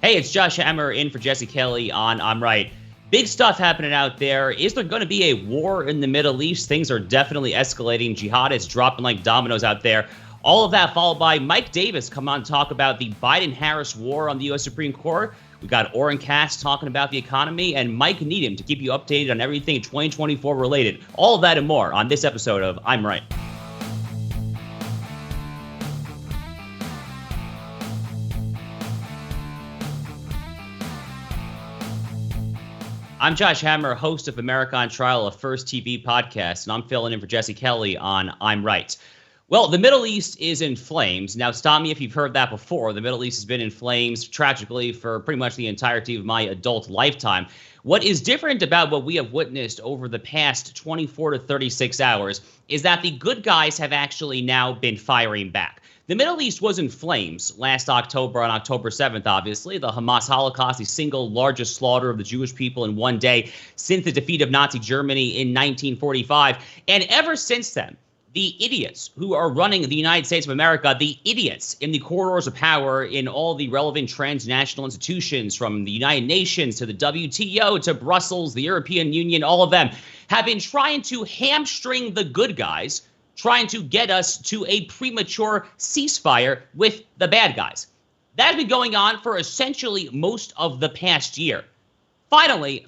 Hey, it's Josh Hammer in for Jesse Kelly on I'm Right. Big stuff happening out there. Is there going to be a war in the Middle East? Things are definitely escalating. Jihad is dropping like dominoes out there. All of that followed by Mike Davis come on to talk about the Biden-Harris war on the U.S. Supreme Court. We got Oren Cass talking about the economy and Mike Needham to keep you updated on everything 2024 related. All of that and more on this episode of I'm Right. I'm Josh Hammer, host of America on Trial, a First TV podcast, and I'm filling in for Jesse Kelly on I'm Right. Well, the Middle East is in flames. Now, stop me if you've heard that before. The Middle East has been in flames, tragically, for pretty much the entirety of my adult lifetime. What is different about what we have witnessed over the past 24 to 36 hours is that the good guys have actually now been firing back. The Middle East was in flames last October, on October 7th, obviously. The Hamas Holocaust, the single largest slaughter of the Jewish people in one day since the defeat of Nazi Germany in 1945. And ever since then, the idiots who are running the United States of America, the idiots in the corridors of power in all the relevant transnational institutions, from the United Nations to the WTO to Brussels, the European Union, all of them, have been trying to hamstring the good guys, trying to get us to a premature ceasefire with the bad guys. That's been going on for essentially most of the past year. Finally,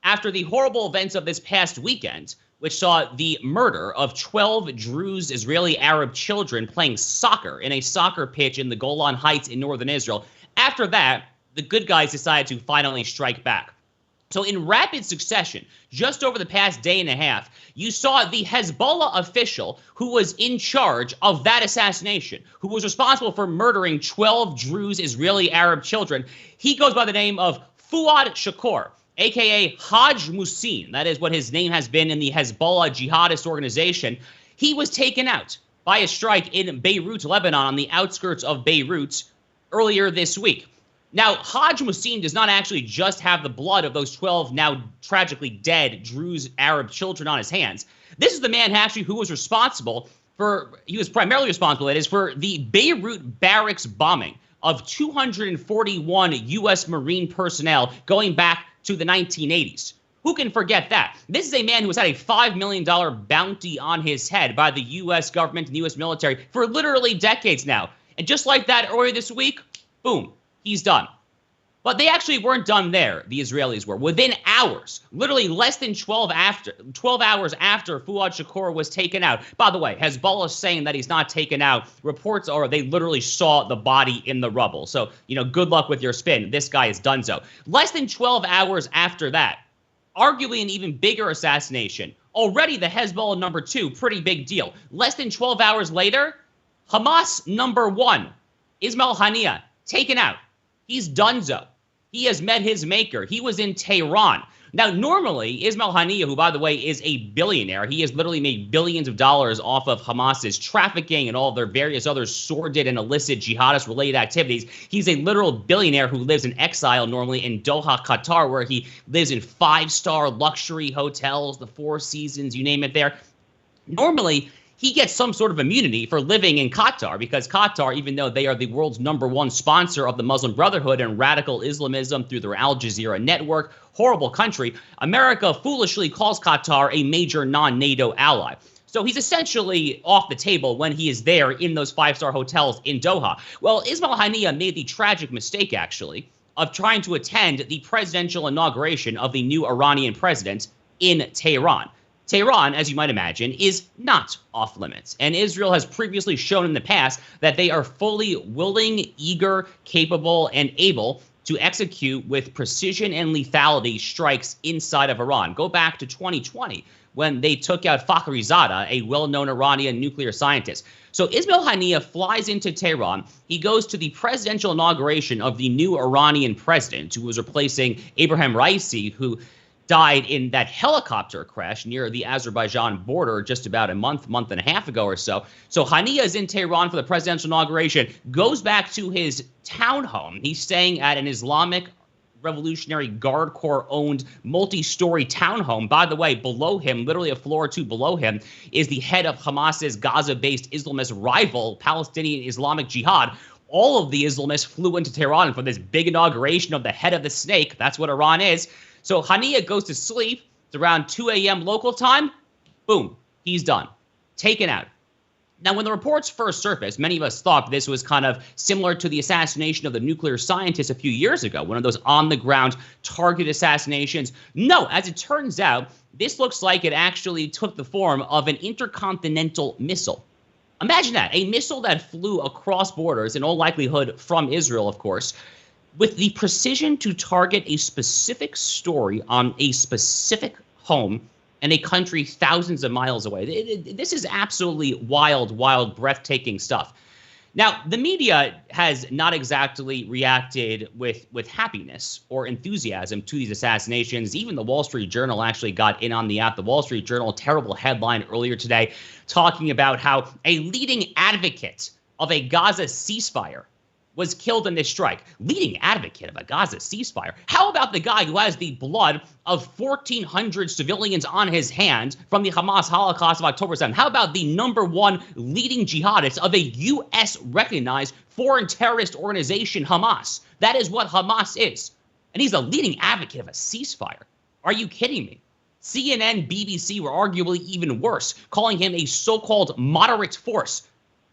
after the horrible events of this past weekend, which saw the murder of 12 Druze Israeli Arab children playing soccer in a soccer pitch in the Golan Heights in northern Israel, after that, the good guys decided to finally strike back. So in rapid succession, just over the past day and a half, you saw the Hezbollah official who was in charge of that assassination, who was responsible for murdering 12 Druze Israeli Arab children. He goes by the name of Fuad Shakur, a.k.a. Haj Musin. That is what his name has been in the Hezbollah jihadist organization. He was taken out by a strike in Beirut, Lebanon, on the outskirts of Beirut earlier this week. Now, Haj Musin does not actually just have the blood of those 12 now tragically dead Druze Arab children on his hands. This is the man actually who was responsible for, he was primarily responsible, that is, for the Beirut barracks bombing of 241 U.S. Marine personnel going back to the 1980s. Who can forget that? This is a man who has had a $5 million bounty on his head by the U.S. government and the U.S. military for literally decades now. And just like that, earlier this week, boom, he's done. But they actually weren't done there, the Israelis were. Within hours, literally less than 12 hours after Fuad Shakur was taken out. By the way, Hezbollah is saying that he's not taken out. Reports are they literally saw the body in the rubble. So, good luck with your spin. This guy is donezo. Less than 12 hours after that, arguably an even bigger assassination. Already the Hezbollah number 2, pretty big deal. Less than 12 hours later, Hamas number 1, Ismail Haniyeh, taken out. He's donezo. He has met his maker. He was in Tehran. Now, normally, Ismail Haniyeh, who, by the way, is a billionaire, he has literally made billions of dollars off of Hamas's trafficking and all of their various other sordid and illicit jihadist-related activities. He's a literal billionaire who lives in exile normally in Doha, Qatar, where he lives in 5-star luxury hotels, the Four Seasons, you name it there. Normally, he gets some sort of immunity for living in Qatar, because Qatar, even though they are the world's #1 sponsor of the Muslim Brotherhood and radical Islamism through their Al Jazeera network, horrible country, America foolishly calls Qatar a major non-NATO ally. So he's essentially off the table when he is there in those 5-star hotels in Doha. Well, Ismail Haniyeh made the tragic mistake, actually, of trying to attend the presidential inauguration of the new Iranian president in Tehran. Tehran, as you might imagine, is not off limits, and Israel has previously shown in the past that they are fully willing, eager, capable, and able to execute with precision and lethality strikes inside of Iran. Go back to 2020 when they took out Fakhrizadeh, a well-known Iranian nuclear scientist. So Ismail Haniyeh flies into Tehran. He goes to the presidential inauguration of the new Iranian president, who was replacing Ebrahim Raisi, who died in that helicopter crash near the Azerbaijan border just about a month and a half ago or so. So Haniyeh is in Tehran for the presidential inauguration, goes back to his townhome. He's staying at an Islamic Revolutionary Guard Corps-owned multi-story townhome. By the way, below him, literally a floor or two below him, is the head of Hamas's Gaza-based Islamist rival, Palestinian Islamic Jihad. all of the Islamists flew into Tehran for this big inauguration of the head of the snake. That's what Iran is. So Haniyeh goes to sleep. It's around 2 a.m. local time. Boom, he's done. Taken out. Now, when the reports first surfaced, many of us thought this was kind of similar to the assassination of the nuclear scientist a few years ago, one of those on-the-ground target assassinations. No, as it turns out, this looks like it actually took the form of an intercontinental missile. Imagine that, a missile that flew across borders, in all likelihood from Israel, of course, with the precision to target a specific story on a specific home in a country thousands of miles away. This is absolutely wild, breathtaking stuff. Now, the media has not exactly reacted with happiness or enthusiasm to these assassinations. Even the Wall Street Journal actually got in on the app. The Wall Street Journal, terrible headline earlier today, talking about how a leading advocate of a Gaza ceasefire was killed in this strike. Leading advocate of a Gaza ceasefire. How about the guy who has the blood of 1,400 civilians on his hands from the Hamas Holocaust of October 7th? How about the #1 leading jihadist of a U.S.-recognized foreign terrorist organization, Hamas? That is what Hamas is. And he's a leading advocate of a ceasefire. Are you kidding me? CNN, BBC were arguably even worse, calling him a so-called moderate force.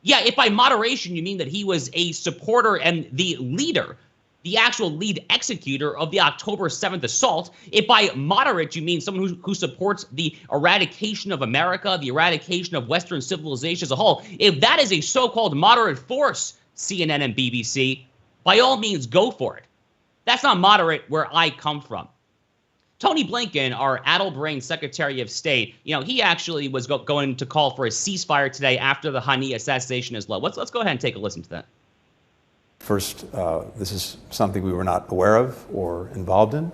Yeah, if by moderation you mean that he was a supporter and the leader, the actual lead executor of the October 7th assault, if by moderate you mean someone who supports the eradication of America, the eradication of Western civilization as a whole, if that is a so-called moderate force, CNN and BBC, by all means go for it. That's not moderate where I come from. Tony Blinken, our addle-brained Secretary of State, he actually was going to call for a ceasefire today after the Haniyeh assassination as well. Let's go ahead and take a listen to that. First, this is something we were not aware of or involved in.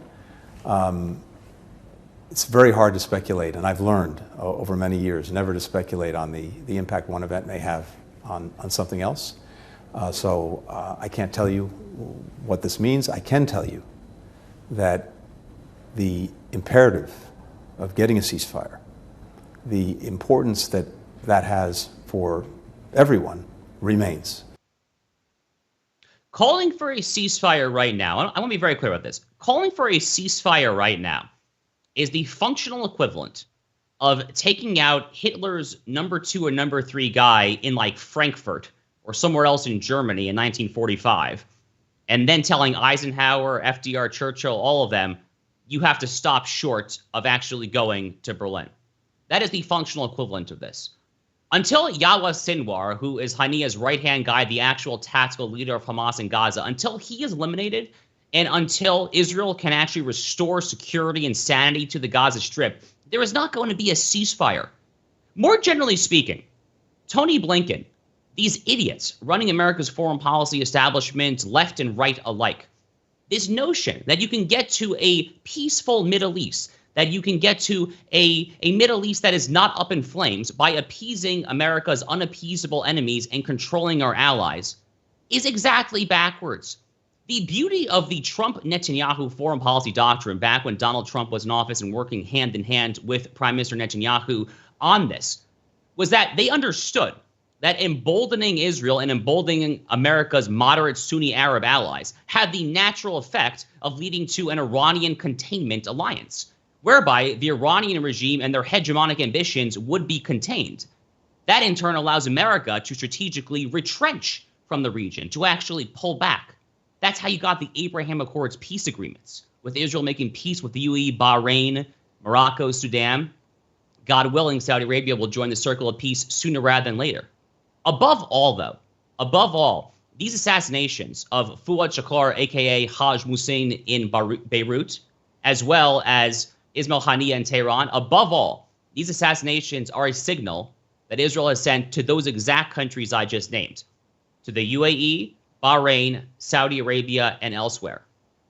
It's very hard to speculate, and I've learned over many years never to speculate on the impact one event may have on something else. So I can't tell you what this means. I can tell you that the imperative of getting a ceasefire, the importance that has for everyone remains. Calling for a ceasefire right now, I want to be very clear about this. Calling for a ceasefire right now is the functional equivalent of taking out Hitler's #2 or #3 guy in like Frankfurt or somewhere else in Germany in 1945, and then telling Eisenhower, FDR, Churchill, all of them, you have to stop short of actually going to Berlin. That is the functional equivalent of this. Until Yahya Sinwar, who is Haniyeh's right-hand guy, the actual tactical leader of Hamas in Gaza, until he is eliminated and until Israel can actually restore security and sanity to the Gaza Strip, there is not going to be a ceasefire. More generally speaking, Tony Blinken, these idiots running America's foreign policy establishment left and right alike, this notion that you can get to a peaceful Middle East, that you can get to a Middle East that is not up in flames by appeasing America's unappeasable enemies and controlling our allies, is exactly backwards. The beauty of the Trump-Netanyahu foreign policy doctrine back when Donald Trump was in office and working hand in hand with Prime Minister Netanyahu on this was that they understood that emboldening Israel and emboldening America's moderate Sunni Arab allies had the natural effect of leading to an Iranian containment alliance, whereby the Iranian regime and their hegemonic ambitions would be contained. That in turn allows America to strategically retrench from the region, to actually pull back. That's how you got the Abraham Accords peace agreements, with Israel making peace with the UAE, Bahrain, Morocco, Sudan. God willing, Saudi Arabia will join the circle of peace sooner rather than later. Above all, these assassinations of Fuad Shakar, a.k.a. Haj Hussein in Beirut, as well as Ismail Haniyeh in Tehran, above all, these assassinations are a signal that Israel has sent to those exact countries I just named, to the UAE, Bahrain, Saudi Arabia, and elsewhere.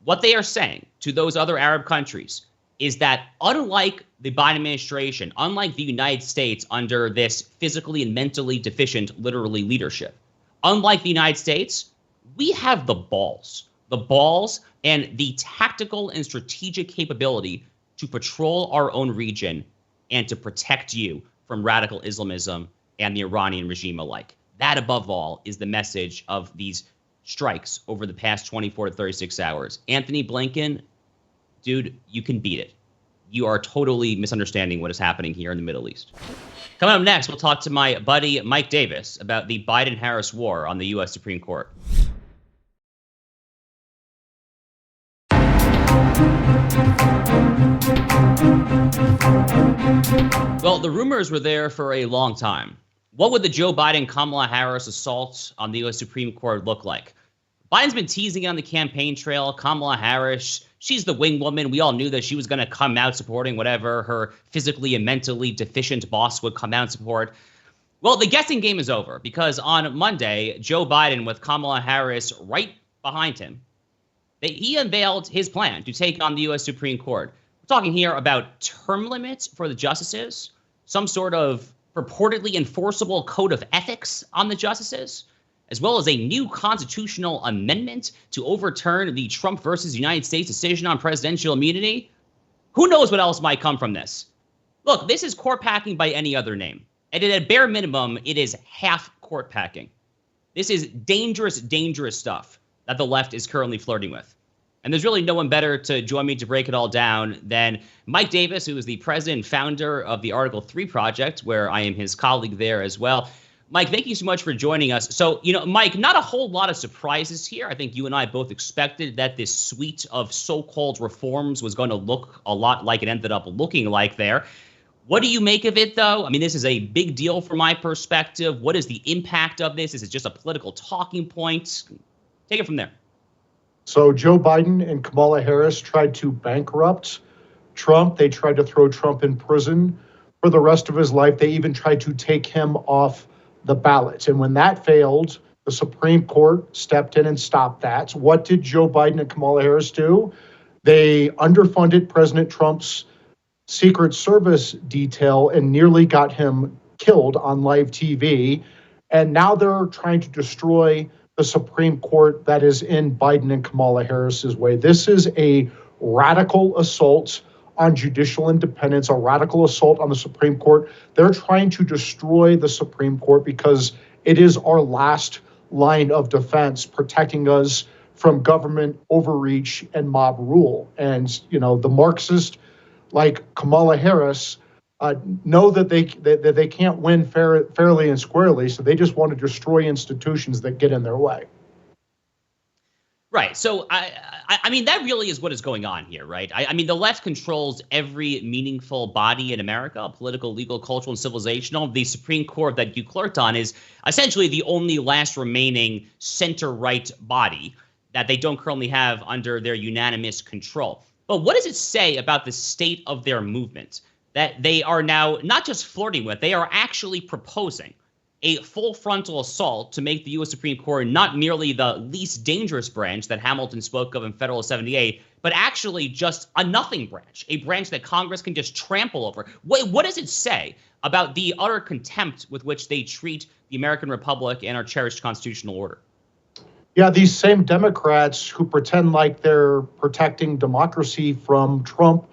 What they are saying to those other Arab countries is that unlike the Biden administration, unlike the United States under this physically and mentally deficient, literally, leadership, unlike the United States, we have the balls and the tactical and strategic capability to patrol our own region and to protect you from radical Islamism and the Iranian regime alike. That, above all, is the message of these strikes over the past 24 to 36 hours. Anthony Blinken, dude, you can beat it. You are totally misunderstanding what is happening here in the Middle East. Coming up next, we'll talk to my buddy Mike Davis about the Biden-Harris war on the U.S. Supreme Court. Well, the rumors were there for a long time. What would the Joe Biden-Kamala Harris assault on the U.S. Supreme Court look like? Biden's been teasing on the campaign trail. Kamala Harris, she's the wing woman. We all knew that she was going to come out supporting whatever her physically and mentally deficient boss would come out and support. Well, the guessing game is over because on Monday, Joe Biden, with Kamala Harris right behind him, he unveiled his plan to take on the U.S. Supreme Court. We're talking here about term limits for the justices, some sort of purportedly enforceable code of ethics on the justices, as well as a new constitutional amendment to overturn the Trump versus United States decision on presidential immunity. Who knows what else might come from this? Look, this is court packing by any other name. And at a bare minimum, it is half court packing. This is dangerous, dangerous stuff that the left is currently flirting with. And there's really no one better to join me to break it all down than Mike Davis, who is the president and founder of the Article 3 Project, where I am his colleague there as well. Mike, thank you so much for joining us. So, Mike, not a whole lot of surprises here. I think you and I both expected that this suite of so-called reforms was going to look a lot like it ended up looking like there. What do you make of it, though? I mean, this is a big deal from my perspective. What is the impact of this? Is it just a political talking point? Take it from there. So Joe Biden and Kamala Harris tried to bankrupt Trump. They tried to throw Trump in prison for the rest of his life. They even tried to take him off the ballot. And when that failed, the Supreme Court stepped in and stopped that. What did Joe Biden and Kamala Harris do? They underfunded President Trump's Secret Service detail and nearly got him killed on live TV. And now they're trying to destroy the Supreme Court that is in Biden and Kamala Harris's way. This is a radical assault on judicial independence, a radical assault on the Supreme Court. They're trying to destroy the Supreme Court because it is our last line of defense, protecting us from government overreach and mob rule. And, the Marxists like Kamala Harris know that they can't win fairly and squarely, so they just want to destroy institutions that get in their way. Right. So, I mean, that really is what is going on here, right? I mean, the left controls every meaningful body in America, political, legal, cultural, and civilizational. The Supreme Court that you clerked on is essentially the only last remaining center-right body that they don't currently have under their unanimous control. But what does it say about the state of their movement that they are now not just flirting with, they are actually proposing a full frontal assault to make the U.S. Supreme Court not merely the least dangerous branch that Hamilton spoke of in Federalist 78, but actually just a nothing branch, a branch that Congress can just trample over? What does it say about the utter contempt with which they treat the American Republic and our cherished constitutional order? Yeah, these same Democrats who pretend like they're protecting democracy from Trump,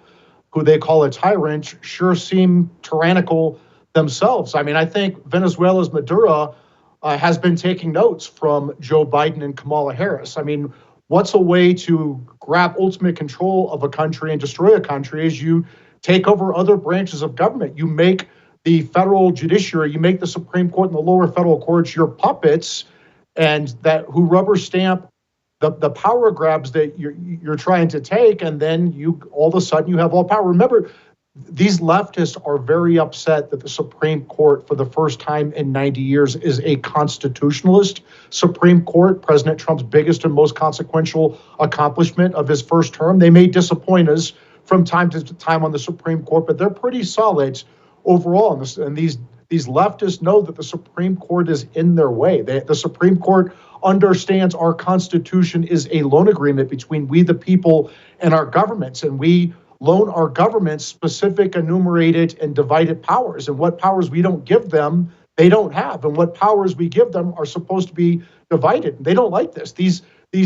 who they call a tyrant, sure seem tyrannical themselves. I mean, I think Venezuela's Maduro has been taking notes from Joe Biden and Kamala Harris. I mean, what's a way to grab ultimate control of a country and destroy a country is you take over other branches of government. You make the federal judiciary, you make the Supreme Court and the lower federal courts your puppets, and that who rubber stamp the power grabs that you're trying to take, and then you all of a sudden you have all power. Remember, these leftists are very upset that the Supreme Court, for the first time in 90 years, is a constitutionalist Supreme Court, President Trump's biggest and most consequential accomplishment of his first term. They may disappoint us from time to time on the Supreme Court, but they're pretty solid overall. And these leftists know that the Supreme Court is in their way. The Supreme Court understands our Constitution is a loan agreement between we the people and our governments, and we loan our governments specific, enumerated, and divided powers. And what powers we don't give them, they don't have. And what powers we give them are supposed to be divided. They don't like this. These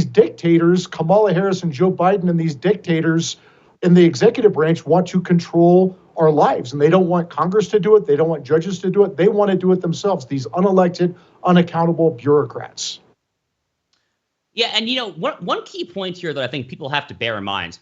dictators, Kamala Harris and Joe Biden, and these dictators in the executive branch want to control our lives. And they don't want Congress to do it. They don't want judges to do it. They want to do it themselves. These unelected, unaccountable bureaucrats. Yeah, and one key point here that I think people have to bear in mind.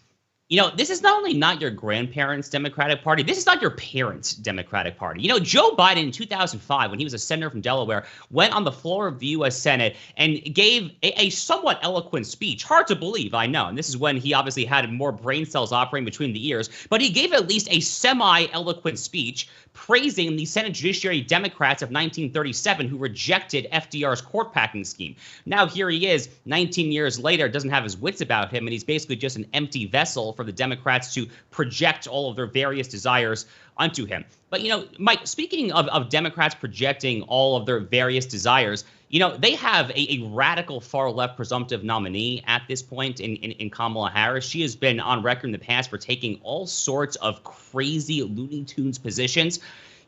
This is not only not your grandparents' Democratic Party, this is not your parents' Democratic Party. Joe Biden in 2005, when he was a senator from Delaware, went on the floor of the U.S. Senate and gave a somewhat eloquent speech. Hard to believe, I know. And this is when he obviously had more brain cells operating between the ears. But he gave at least a semi-eloquent speech praising the Senate Judiciary Democrats of 1937 who rejected FDR's court packing scheme. Now here he is, 19 years later, doesn't have his wits about him, and he's basically just an empty vessel for the Democrats to project all of their various desires onto him. But, Mike, speaking of Democrats projecting all of their various desires, they have a radical far-left presumptive nominee at this point in Kamala Harris. She has been on record in the past for taking all sorts of crazy Looney Tunes positions.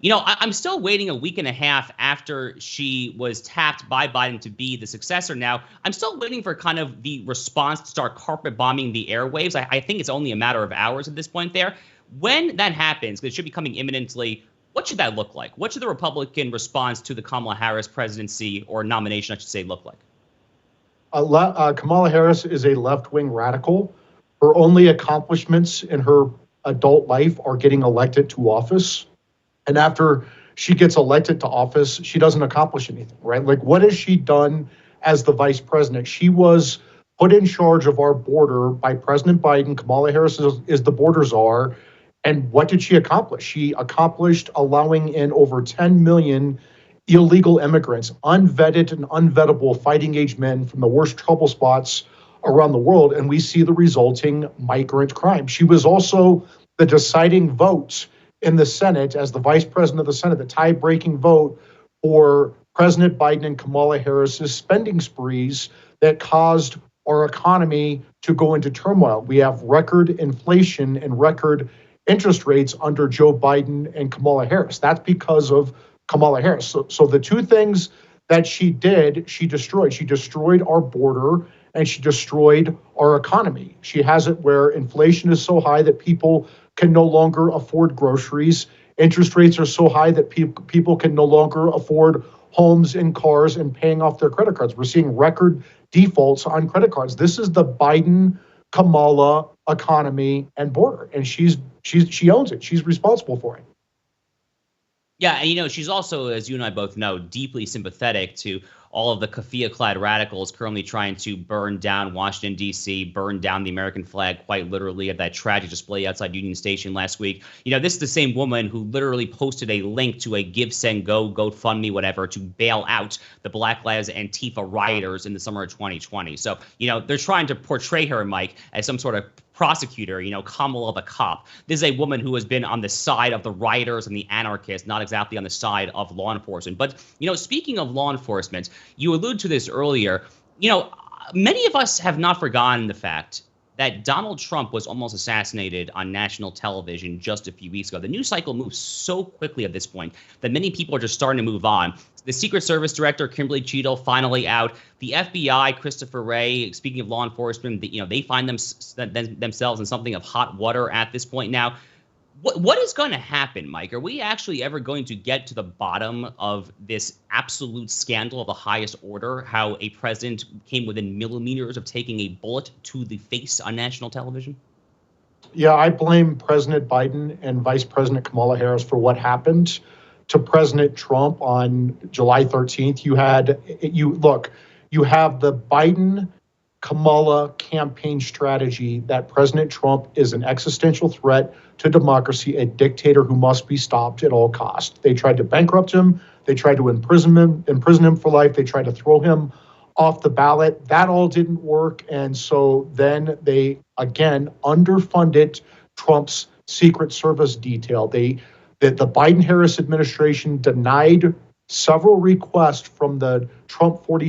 I'm still waiting a week and a half after she was tapped by Biden to be the successor. Now, I'm still waiting for kind of the response to start carpet bombing the airwaves. I think it's only a matter of hours at this point there. When that happens, because it should be coming imminently, what should that look like? What should the Republican response to the Kamala Harris presidency or nomination, I should say, look like? Kamala Harris is a left-wing radical. Her only accomplishments in her adult life are getting elected to office. And after she gets elected to office, she doesn't accomplish anything, right? Like, what has she done as the vice president? She was put in charge of our border by President Biden. Kamala Harris is the border czar. And what did she accomplish? She accomplished allowing in over 10 million illegal immigrants, unvetted and unvettable fighting age men from the worst trouble spots around the world. And we see the resulting migrant crime. She was also the deciding vote in the Senate as the vice president of the Senate, the tie-breaking vote for President Biden and Kamala Harris's spending sprees that caused our economy to go into turmoil. We have record inflation and record interest rates under Joe Biden and Kamala Harris. That's because of Kamala Harris. So the two things that she did, she destroyed. She destroyed our border and she destroyed our economy. She has it where inflation is so high that people can no longer afford groceries. Interest rates are so high that people can no longer afford homes and cars and paying off their credit cards. We're seeing record defaults on credit cards. This is the Biden-Kamala economy and border, and she owns it. She's responsible for it. Yeah, and she's also, as you and I both know, deeply sympathetic to all of the keffiyeh-clad radicals currently trying to burn down Washington, D.C., burn down the American flag quite literally at that tragic display outside Union Station last week. This is the same woman who literally posted a link to a Give, Send, Go, GoFundMe, whatever, to bail out the Black Lives Antifa rioters in the summer of 2020. So, they're trying to portray her, Mike, as some sort of prosecutor, Kamala the cop. This is a woman who has been on the side of the rioters and the anarchists, not exactly on the side of law enforcement. But, speaking of law enforcement, you alluded to this earlier. Many of us have not forgotten the fact that Donald Trump was almost assassinated on national television just a few weeks ago. The news cycle moves so quickly at this point that many people are just starting to move on. The Secret Service Director, Kimberly Cheadle, finally out. The FBI, Christopher Wray, speaking of law enforcement, they find themselves in something of hot water at this point now. What is going to happen, Mike? Are we actually ever going to get to the bottom of this absolute scandal of the highest order, how a president came within millimeters of taking a bullet to the face on national television? Yeah, I blame President Biden and Vice President Kamala Harris for what happened to President Trump on July 13th. You have the Biden-Kamala campaign strategy that President Trump is an existential threat to democracy, a dictator who must be stopped at all costs. They tried to bankrupt him. They tried to imprison him for life. They tried to throw him off the ballot. That all didn't work. And so then they, again, underfunded Trump's Secret Service detail. The Biden-Harris administration denied several requests from the Trump from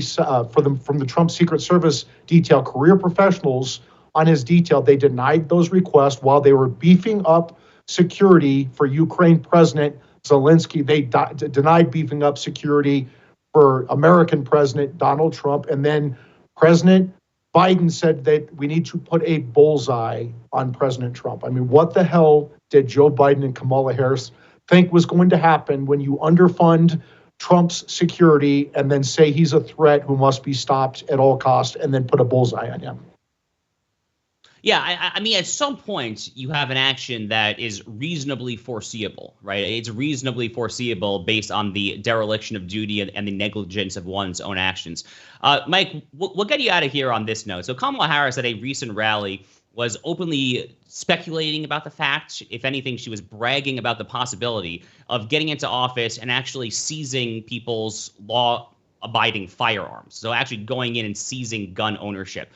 the Trump Secret Service detail, career professionals on his detail. They denied those requests while they were beefing up security for Ukraine President Zelensky. They denied beefing up security for American President Donald Trump. And then President Biden said that we need to put a bullseye on President Trump. I mean, what the hell did Joe Biden and Kamala Harris think was going to happen when you underfund Trump's security and then say he's a threat who must be stopped at all costs and then put a bullseye on him. Yeah, I mean, at some point, you have an action that is reasonably foreseeable, right? It's reasonably foreseeable based on the dereliction of duty and the negligence of one's own actions. Mike, we'll get you out of here on this note. So Kamala Harris at a recent rally was openly speculating about the fact, if anything, she was bragging about the possibility of getting into office and actually seizing people's law-abiding firearms. So actually going in and seizing gun ownership.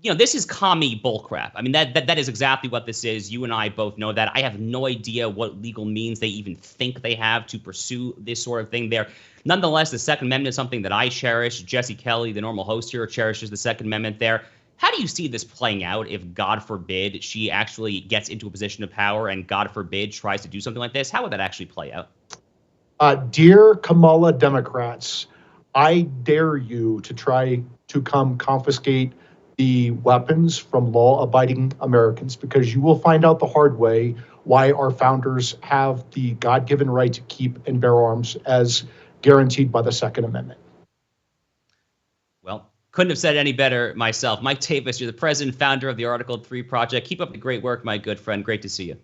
This is commie bullcrap. I mean, that is exactly what this is. You and I both know that. I have no idea what legal means they even think they have to pursue this sort of thing there. Nonetheless, the Second Amendment is something that I cherish. Jesse Kelly, the normal host here, cherishes the Second Amendment there. How do you see this playing out if, God forbid, she actually gets into a position of power and, God forbid, tries to do something like this? How would that actually play out? Dear Kamala Democrats, I dare you to try to come confiscate the weapons from law-abiding Americans, because you will find out the hard way why our founders have the God-given right to keep and bear arms as guaranteed by the Second Amendment. Well, couldn't have said any better myself. Mike Davis, you're the president and founder of the Article 3 Project. Keep up the great work, my good friend. Great to see you.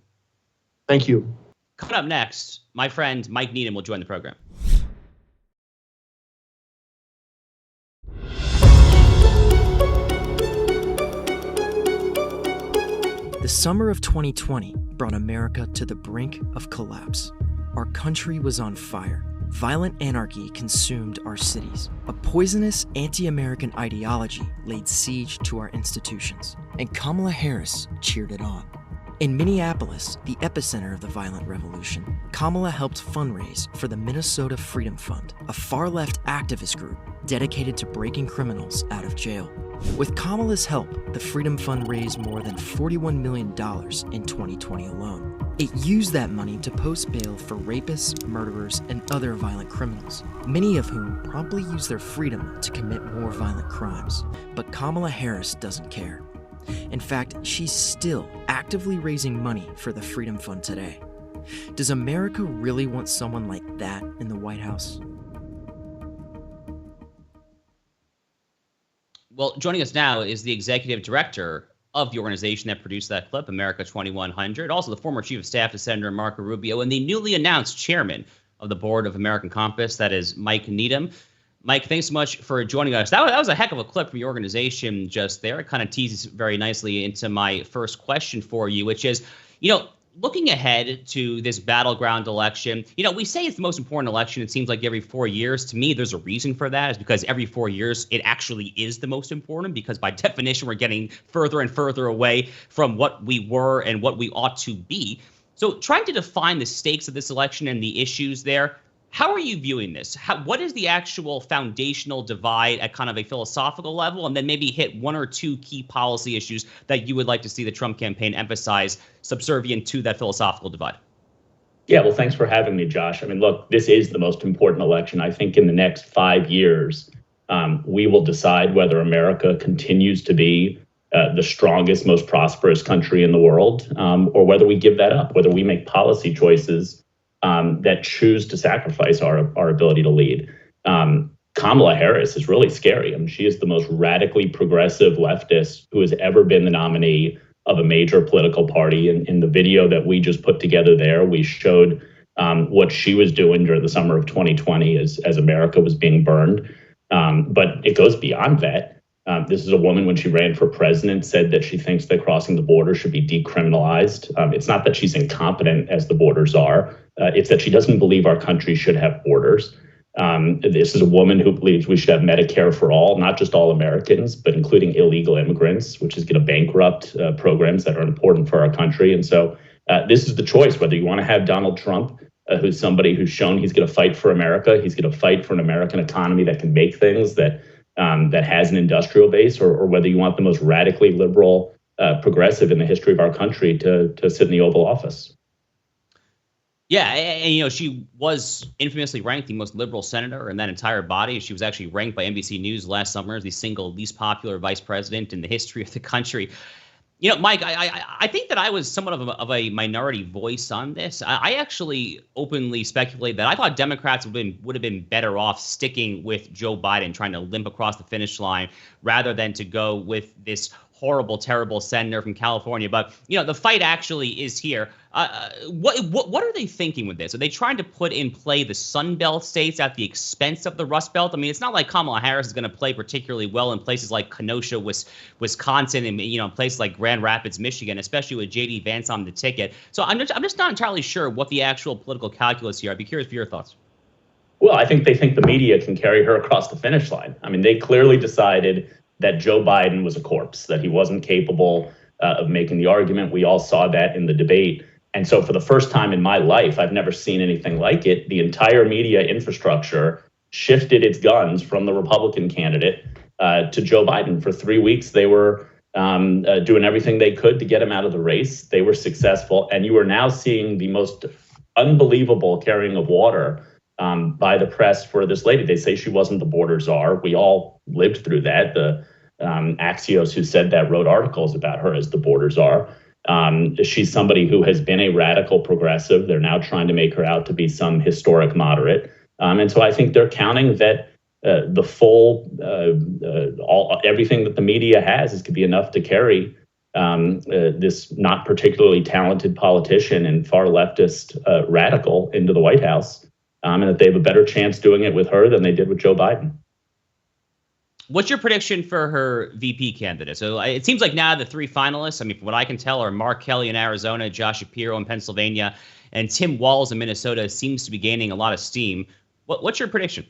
Thank you. Coming up next, my friend Mike Needham will join the program. The summer of 2020 brought America to the brink of collapse. Our country was on fire. Violent anarchy consumed our cities. A poisonous anti-American ideology laid siege to our institutions, and Kamala Harris cheered it on. In Minneapolis, the epicenter of the violent revolution, Kamala helped fundraise for the Minnesota Freedom Fund, a far-left activist group dedicated to breaking criminals out of jail. With Kamala's help, the Freedom Fund raised more than $41 million in 2020 alone. It used that money to post bail for rapists, murderers, and other violent criminals, many of whom promptly use their freedom to commit more violent crimes. But Kamala Harris doesn't care. In fact, she's still actively raising money for the Freedom Fund today. Does America really want someone like that in the White House? Well, joining us now is the executive director of the organization that produced that clip, America 2100, also the former chief of staff to Senator Marco Rubio, and the newly announced chairman of the board of American Compass, that is Mike Needham. Mike, thanks so much for joining us. That was a heck of a clip from your organization just there. It kind of teases very nicely into my first question for you, which is, looking ahead to this battleground election, we say it's the most important election. It seems like every 4 years. To me, there's a reason for that. Is because every 4 years, it actually is the most important, because by definition, we're getting further and further away from what we were and what we ought to be. So trying to define the stakes of this election and the issues there, how are you viewing this? What is the actual foundational divide at kind of a philosophical level, and then maybe hit one or two key policy issues that you would like to see the Trump campaign emphasize subservient to that philosophical divide? Yeah, well, thanks for having me, Josh. I mean, look, this is the most important election. I think in the next 5 years, we will decide whether America continues to be the strongest, most prosperous country in the world, or whether we give that up, whether we make policy choices that choose to sacrifice our ability to lead. Kamala Harris is really scary. I mean, she is the most radically progressive leftist who has ever been the nominee of a major political party. And in the video that we just put together there, we showed what she was doing during the summer of 2020 as America was being burned. But it goes beyond that. This is a woman, when she ran for president, said that she thinks that crossing the border should be decriminalized. It's not that she's incompetent, as the borders are. It's that she doesn't believe our country should have borders. This is a woman who believes we should have Medicare for all, not just all Americans, but including illegal immigrants, which is going to bankrupt programs that are important for our country. And so this is the choice, whether you want to have Donald Trump, who's somebody who's shown he's going to fight for America. He's going to fight for an American economy that can make things, that has an industrial base, or whether you want the most radically liberal progressive in the history of our country to sit in the Oval Office. Yeah, and she was infamously ranked the most liberal senator in that entire body. She was actually ranked by NBC News last summer as the single least popular vice president in the history of the country. Mike, I think that I was somewhat of a minority voice on this. I actually openly speculate that I thought Democrats would have been better off sticking with Joe Biden, trying to limp across the finish line, rather than to go with this horrible, terrible senator from California. But the fight actually is here. What are they thinking with this? Are they trying to put in play the Sun Belt states at the expense of the Rust Belt? I mean, it's not like Kamala Harris is going to play particularly well in places like Kenosha, Wisconsin, and places like Grand Rapids, Michigan, especially with J.D. Vance on the ticket. So I'm just not entirely sure what the actual political calculus here. I'd be curious for your thoughts. Well, I think they think the media can carry her across the finish line. I mean, they clearly decided that Joe Biden was a corpse, that he wasn't capable of making the argument. We all saw that in the debate. And so for the first time in my life, I've never seen anything like it. The entire media infrastructure shifted its guns from the Republican candidate to Joe Biden. For 3 weeks, they were doing everything they could to get him out of the race. They were successful. And you are now seeing the most unbelievable carrying of water by the press for this lady. They say she wasn't the border czar. We all lived through that. The Axios, who said that, wrote articles about her as the border czar. She's somebody who has been a radical progressive. They're now trying to make her out to be some historic moderate. And so I think they're counting that the full, everything that the media has is to be enough to carry this not particularly talented politician and far leftist radical into the White House. And that they have a better chance doing it with her than they did with Joe Biden. What's your prediction for her VP candidate? So it seems like now the three finalists, I mean, from what I can tell, are Mark Kelly in Arizona, Josh Shapiro in Pennsylvania, and Tim Walz in Minnesota seems to be gaining a lot of steam. What's your prediction?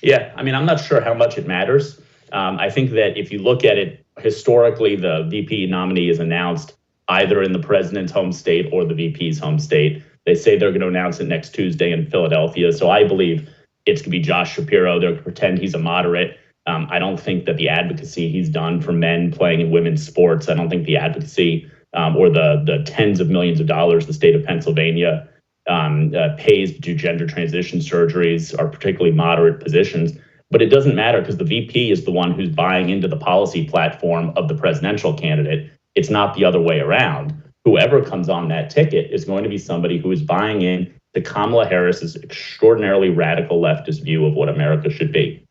Yeah, I mean, I'm not sure how much it matters. I think that if you look at it historically, the VP nominee is announced either in the president's home state or the VP's home state. They say they're going to announce it next Tuesday in Philadelphia. So I believe it's going to be Josh Shapiro. They're going to pretend he's a moderate. I don't think that the advocacy he's done for men playing in women's sports, I don't think the advocacy or the tens of millions of dollars the state of Pennsylvania pays to do gender transition surgeries are particularly moderate positions. But it doesn't matter because the VP is the one who's buying into the policy platform of the presidential candidate. It's not the other way around. Whoever comes on that ticket is going to be somebody who is buying in to Kamala Harris's extraordinarily radical leftist view of what America should be.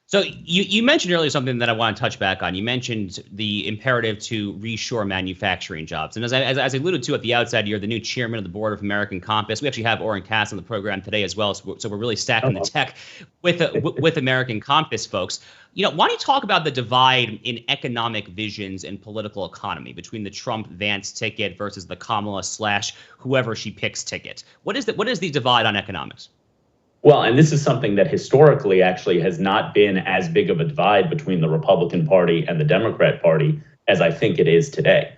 So you mentioned earlier something that I want to touch back on. You mentioned the imperative to reshore manufacturing jobs. And as I alluded to at the outset, you're the new chairman of the board of American Compass. We actually have Oren Cass on the program today as well. So we're really stacking the tech with American Compass folks. Why don't you talk about the divide in economic visions and political economy between the Trump-Vance ticket versus the Kamala / whoever she picks ticket? What is the divide on economics? Well, and this is something that historically actually has not been as big of a divide between the Republican Party and the Democrat Party as I think it is today.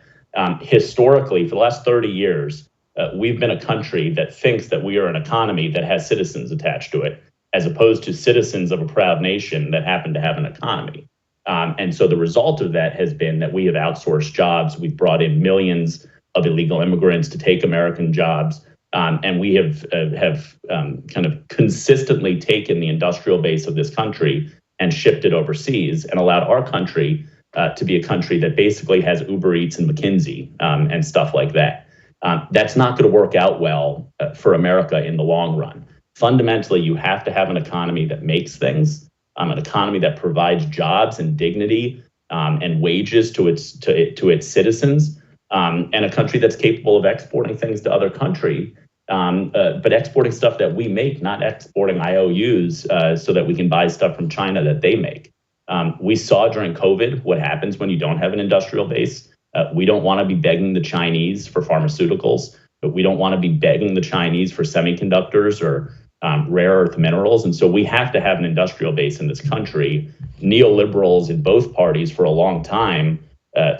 Historically, for the last 30 years, we've been a country that thinks that we are an economy that has citizens attached to it, as opposed to citizens of a proud nation that happen to have an economy. And so the result of that has been that we have outsourced jobs. We've brought in millions of illegal immigrants to take American jobs. And we have kind of consistently taken the industrial base of this country and shipped it overseas and allowed our country to be a country that basically has Uber Eats and McKinsey and stuff like that. That's not going to work out well for America in the long run. Fundamentally, you have to have an economy that makes things, an economy that provides jobs and dignity and wages to its citizens, and a country that's capable of exporting things to other countries. But exporting stuff that we make, not exporting IOUs so that we can buy stuff from China that they make. We saw during COVID what happens when you don't have an industrial base. We don't want to be begging the Chinese for pharmaceuticals, but we don't want to be begging the Chinese for semiconductors or rare earth minerals. And so we have to have an industrial base in this country. Neoliberals in both parties for a long time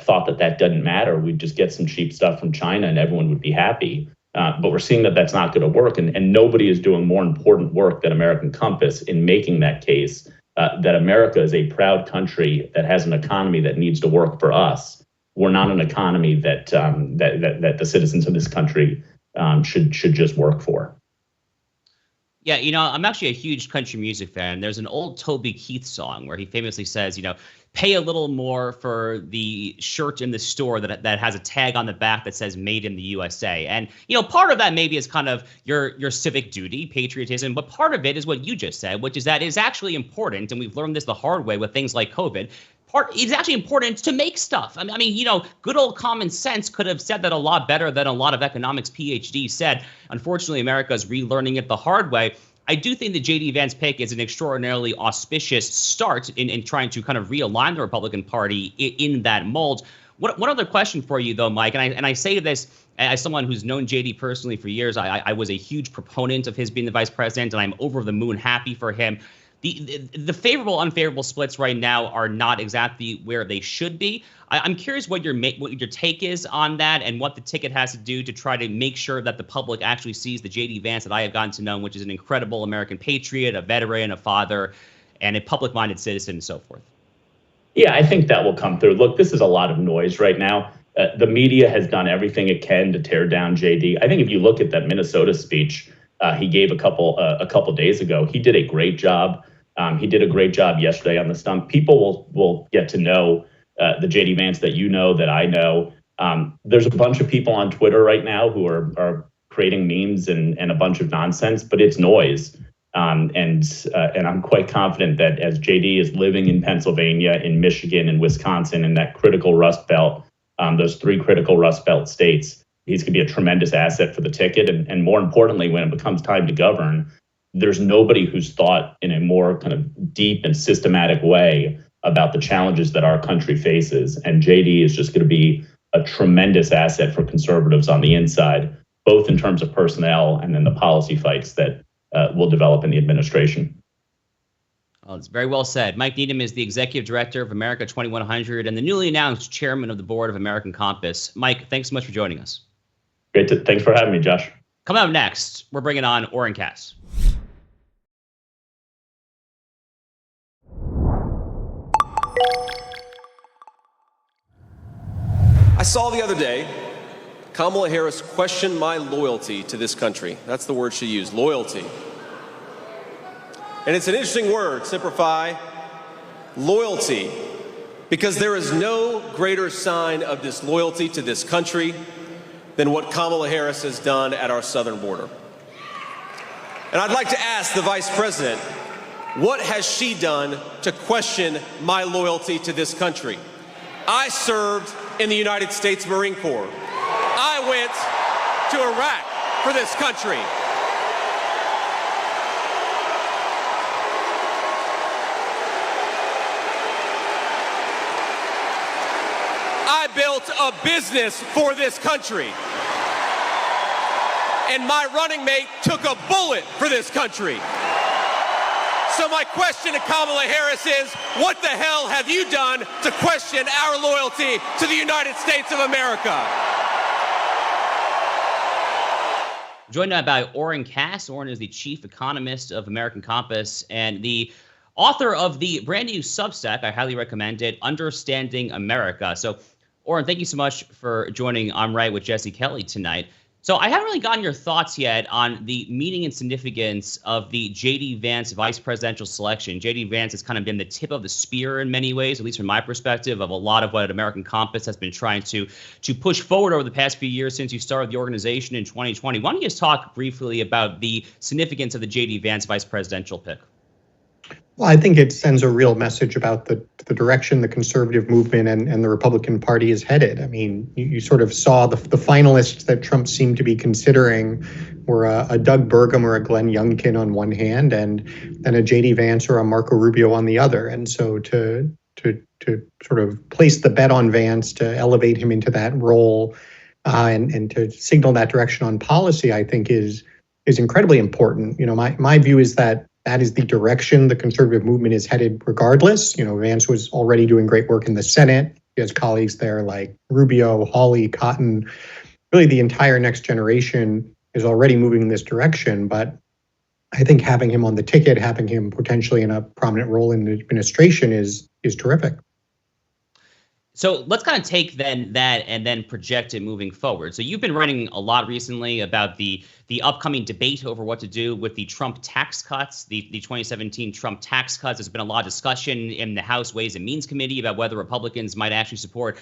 thought that doesn't matter. We'd just get some cheap stuff from China and everyone would be happy. But we're seeing that that's not going to work. And nobody is doing more important work than American Compass in making that case that America is a proud country that has an economy that needs to work for us. We're not an economy that the citizens of this country should just work for. Yeah, I'm actually a huge country music fan. There's an old Toby Keith song where he famously says, pay a little more for the shirt in the store that has a tag on the back that says "Made in the USA." And part of that maybe is kind of your civic duty, patriotism, but part of it is what you just said, which is that it's actually important, and we've learned this the hard way with things like COVID. It's actually important to make stuff. I mean, good old common sense could have said that a lot better than a lot of economics PhDs said. Unfortunately, America is relearning it the hard way. I do think the J.D. Vance pick is an extraordinarily auspicious start in trying to kind of realign the Republican Party in that mold. One other question for you, though, Mike, and I say this as someone who's known J.D. personally for years. I was a huge proponent of his being the vice president, and I'm over the moon happy for him. The favorable, unfavorable splits right now are not exactly where they should be. I'm curious what your take is on that, and what the ticket has to do to try to make sure that the public actually sees the J.D. Vance that I have gotten to know, which is an incredible American patriot, a veteran, a father, and a public-minded citizen, and so forth. Yeah, I think that will come through. Look, this is a lot of noise right now. The media has done everything it can to tear down J.D. I think if you look at that Minnesota speech he gave a couple days ago, he did a great job. He did a great job yesterday on the stump. People will get to know the J.D. Vance that I know. There's a bunch of people on Twitter right now who are creating memes and a bunch of nonsense, but it's noise. And I'm quite confident that as J.D. is living in Pennsylvania, in Michigan, and Wisconsin, in that critical Rust Belt, those 3 critical Rust Belt states, he's going to be a tremendous asset for the ticket. And more importantly, when it becomes time to govern, there's nobody who's thought in a more kind of deep and systematic way about the challenges that our country faces. And JD is just going to be a tremendous asset for conservatives on the inside, both in terms of personnel and then the policy fights that will develop in the administration. Well, it's very well said. Mike Needham is the executive director of America 2100 and the newly announced chairman of the board of American Compass. Mike, thanks so much for joining us. Thanks for having me, Josh. Coming up next, we're bringing on Oren Cass. I saw the other day Kamala Harris question my loyalty to this country. That's the word she used, loyalty. And it's an interesting word, simplify, loyalty, because there is no greater sign of disloyalty to this country than what Kamala Harris has done at our southern border. And I'd like to ask the Vice President, what has she done to question my loyalty to this country? I served in the United States Marine Corps. I went to Iraq for this country. I built a business for this country. And my running mate took a bullet for this country. So my question to Kamala Harris is, what the hell have you done to question our loyalty to the United States of America? Joined now by Oren Cass. Oren is the chief economist of American Compass and the author of the brand new Substack. I highly recommend it, Understanding America. So, Oren, thank you so much for joining I'm Right with Jesse Kelly tonight. So I haven't really gotten your thoughts yet on the meaning and significance of the J.D. Vance vice presidential selection. J.D. Vance has kind of been the tip of the spear in many ways, at least from my perspective, of a lot of what American Compass has been trying to push forward over the past few years since you started the organization in 2020. Why don't you just talk briefly about the significance of the J.D. Vance vice presidential pick? Well, I think it sends a real message about the direction the conservative movement and the Republican Party is headed. I mean, you sort of saw the finalists that Trump seemed to be considering were a Doug Burgum or a Glenn Youngkin on one hand, and then a J.D. Vance or a Marco Rubio on the other. And so to sort of place the bet on Vance, to elevate him into that role, and to signal that direction on policy, I think is incredibly important. You know, my view is that is the direction the conservative movement is headed regardless. You know, Vance was already doing great work in the Senate. He has colleagues there like Rubio, Hawley, Cotton. Really, the entire next generation is already moving in this direction. But I think having him on the ticket, having him potentially in a prominent role in the administration is terrific. So let's kind of take then that and then project it moving forward. So you've been writing a lot recently about the upcoming debate over what to do with the Trump tax cuts, the 2017 Trump tax cuts. There's been a lot of discussion in the House Ways and Means Committee about whether Republicans might actually support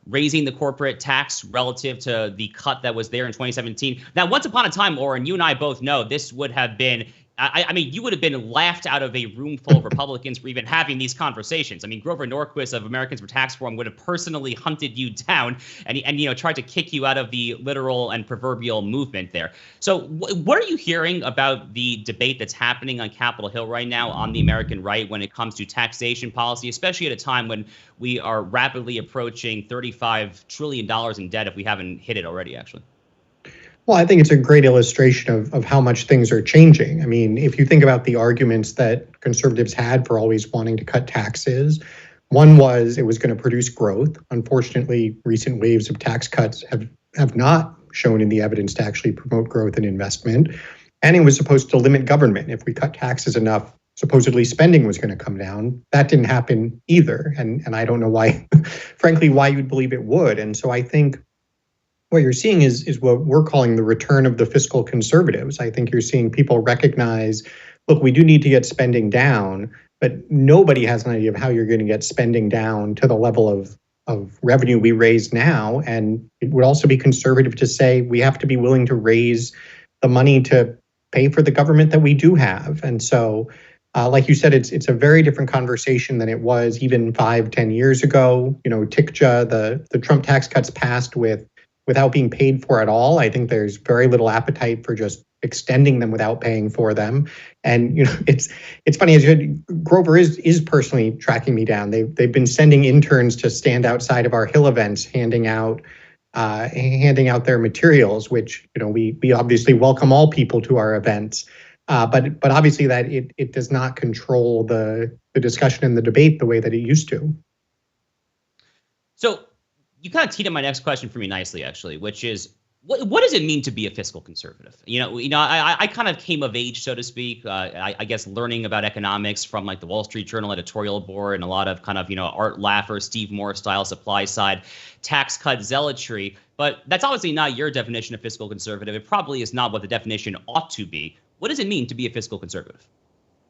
raising the corporate tax relative to the cut that was there in 2017. Now, once upon a time, Oren, you and I both know this would have been I mean, you would have been laughed out of a room full of Republicans for even having these conversations. I mean, Grover Norquist of Americans for Tax Reform would have personally hunted you down and tried to kick you out of the literal and proverbial movement there. So what are you hearing about the debate that's happening on Capitol Hill right now on the American right when it comes to taxation policy, especially at a time when we are rapidly approaching $35 trillion in debt if we haven't hit it already, actually? Well, I think it's a great illustration of how much things are changing. I mean, if you think about the arguments that conservatives had for always wanting to cut taxes, one was it was going to produce growth. Unfortunately, recent waves of tax cuts have not shown in the evidence to actually promote growth and investment. And it was supposed to limit government. If we cut taxes enough, supposedly spending was going to come down. That didn't happen either. And I don't know why, frankly, why you'd believe it would. And so I think what you're seeing is what we're calling the return of the fiscal conservatives. I think you're seeing people recognize, look, we do need to get spending down, but nobody has an idea of how you're going to get spending down to the level of revenue we raise now. And it would also be conservative to say we have to be willing to raise the money to pay for the government that we do have. And so, like you said, it's a very different conversation than it was even 5-10 years ago. You know, TICJA, the Trump tax cuts passed without being paid for at all. I think there's very little appetite for just extending them without paying for them. And it's funny, as Grover is personally tracking me down. They've been sending interns to stand outside of our Hill events, handing out their materials, which we obviously welcome all people to our events. But obviously that it does not control the discussion and the debate the way that it used to. So you kind of teed up my next question for me nicely, actually, which is, what does it mean to be a fiscal conservative? I kind of came of age, so to speak, I guess learning about economics from like the Wall Street Journal editorial board and a lot of kind of, Art Laffer, Steve Moore style supply side tax cut zealotry. But that's obviously not your definition of fiscal conservative. It probably is not what the definition ought to be. What does it mean to be a fiscal conservative?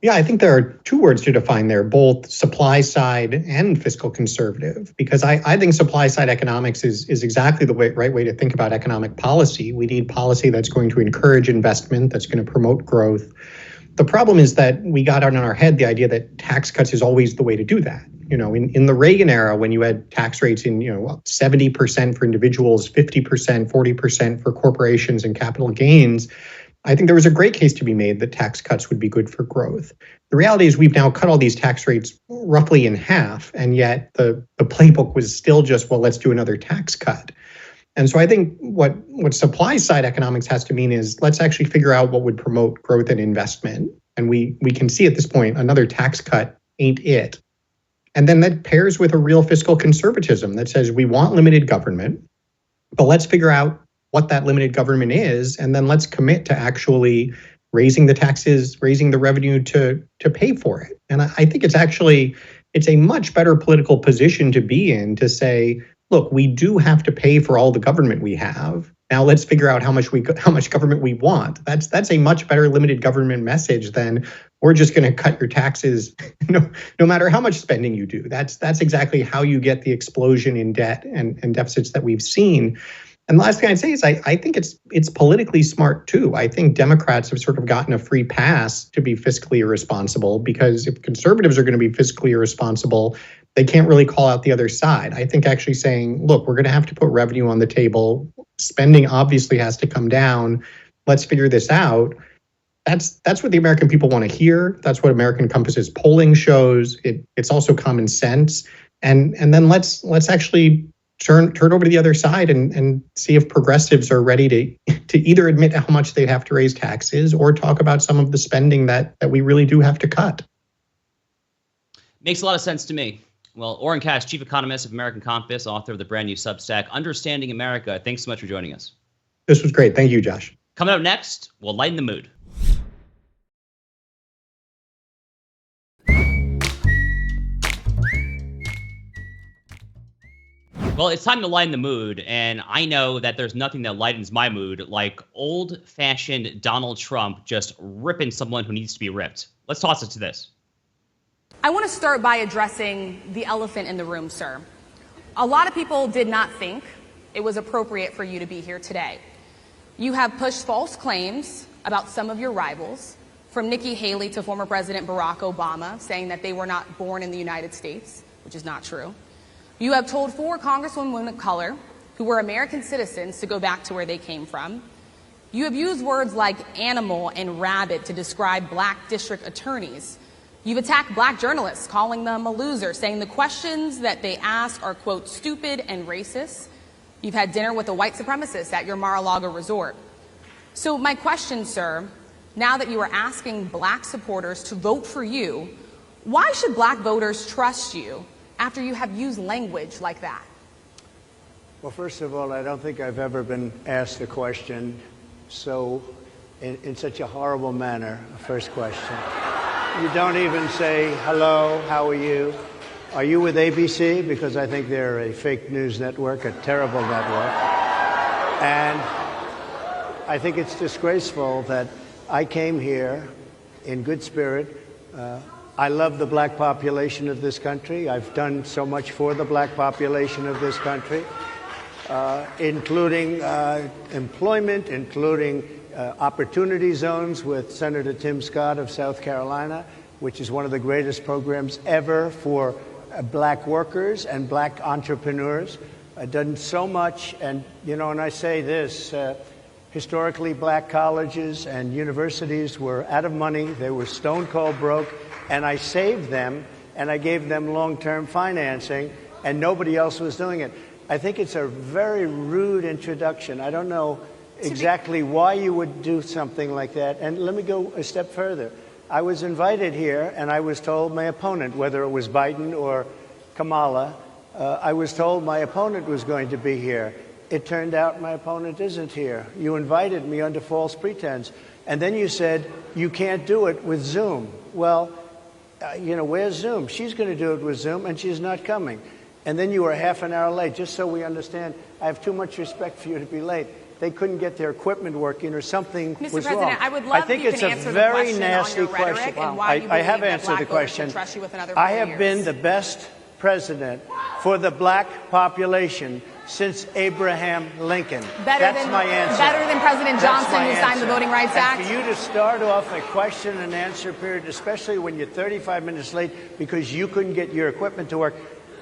Yeah, I think there are two words to define there, both supply side and fiscal conservative, because I think supply side economics is exactly the right way to think about economic policy. We need policy that's going to encourage investment, that's going to promote growth. The problem is that we got on our head the idea that tax cuts is always the way to do that. In the Reagan era, when you had tax rates in 70% for individuals, 50%, 40% for corporations and capital gains, I think there was a great case to be made that tax cuts would be good for growth. The reality is we've now cut all these tax rates roughly in half, and yet the playbook was still just, well, let's do another tax cut. And so I think what supply side economics has to mean is let's actually figure out what would promote growth and investment. And we can see at this point another tax cut ain't it. And then that pairs with a real fiscal conservatism that says we want limited government, but let's figure out what that limited government is, and then let's commit to actually raising the taxes, raising the revenue to pay for it. And I think it's a much better political position to be in to say, look, we do have to pay for all the government we have. Now let's figure out how much government we want. That's a much better limited government message than we're just going to cut your taxes no matter how much spending you do. That's exactly how you get the explosion in debt and deficits that we've seen. And the last thing I'd say is I think it's politically smart too. I think Democrats have sort of gotten a free pass to be fiscally irresponsible, because if conservatives are going to be fiscally irresponsible, they can't really call out the other side. I think actually saying, look, we're going to have to put revenue on the table. Spending obviously has to come down. Let's figure this out. That's what the American people want to hear. That's what American Compass's polling shows. It's also common sense. And then let's actually turn over to the other side and see if progressives are ready to either admit how much they'd have to raise taxes or talk about some of the spending that we really do have to cut. Makes a lot of sense to me. Well, Oren Cass, chief economist of American Compass, author of the brand new Substack, Understanding America. Thanks so much for joining us. This was great. Thank you, Josh. Coming up next, we'll lighten the mood. Well, it's time to lighten the mood, and I know that there's nothing that lightens my mood like old-fashioned Donald Trump just ripping someone who needs to be ripped. Let's toss it to this. I want to start by addressing the elephant in the room, sir. A lot of people did not think it was appropriate for you to be here today. You have pushed false claims about some of your rivals, from Nikki Haley to former President Barack Obama, saying that they were not born in the United States, which is not true. You have told 4 congresswomen of color who were American citizens to go back to where they came from. You have used words like animal and rabid to describe black district attorneys. You've attacked black journalists, calling them a loser, saying the questions that they ask are, quote, stupid and racist. You've had dinner with a white supremacist at your Mar-a-Lago resort. So my question, sir, now that you are asking black supporters to vote for you, why should black voters trust you after you have used language like that? Well, first of all, I don't think I've ever been asked a question in such a horrible manner. First question. You don't even say, hello, how are you? Are you with ABC? Because I think they're a fake news network, a terrible network. And I think it's disgraceful that I came here in good spirit. I love the black population of this country. I've done so much for the black population of this country, including employment, including opportunity zones with Senator Tim Scott of South Carolina, which is one of the greatest programs ever for black workers and black entrepreneurs. I've done so much, and and I say this, historically black colleges and universities were out of money. They were stone cold broke. And I saved them, and I gave them long-term financing, and nobody else was doing it. I think it's a very rude introduction. I don't know exactly why you would do something like that. And let me go a step further. I was invited here, and I was told my opponent, whether it was Biden or Kamala, I was told my opponent was going to be here. It turned out my opponent isn't here. You invited me under false pretense. And then you said, you can't do it with Zoom. Well, where's Zoom? She's going to do it with Zoom, and she's not coming. And then you were half an hour late, just so we understand. I have too much respect for you to be late. They couldn't get their equipment working or something was wrong. Mr. President, I would love if you can answer the question on your rhetoric and why you believe have that answered black the voters question. should trust you with another 4 I have years. been the best president for the black population since Abraham Lincoln. That's my answer. Better than President Johnson, who signed the answer. Voting Rights Act? And for you to start off a question and answer period, especially when you're 35 minutes late because you couldn't get your equipment to work,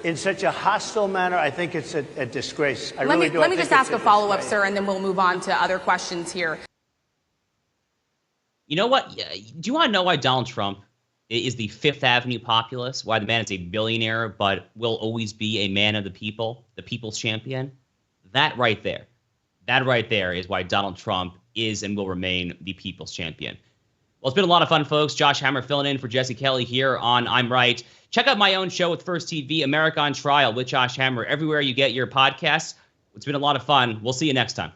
in such a hostile manner, I think it's a disgrace. Let me just ask a follow-up, sir, and then we'll move on to other questions here. You know what? Do you want to know why Donald Trump is the Fifth Avenue populist? Why the man is a billionaire but will always be a man of the people, the people's champion? That right there is why Donald Trump is and will remain the people's champion. Well, it's been a lot of fun, folks. Josh Hammer filling in for Jesse Kelly here on I'm Right. Check out my own show with First TV, America on Trial with Josh Hammer, everywhere you get your podcasts. It's been a lot of fun. We'll see you next time.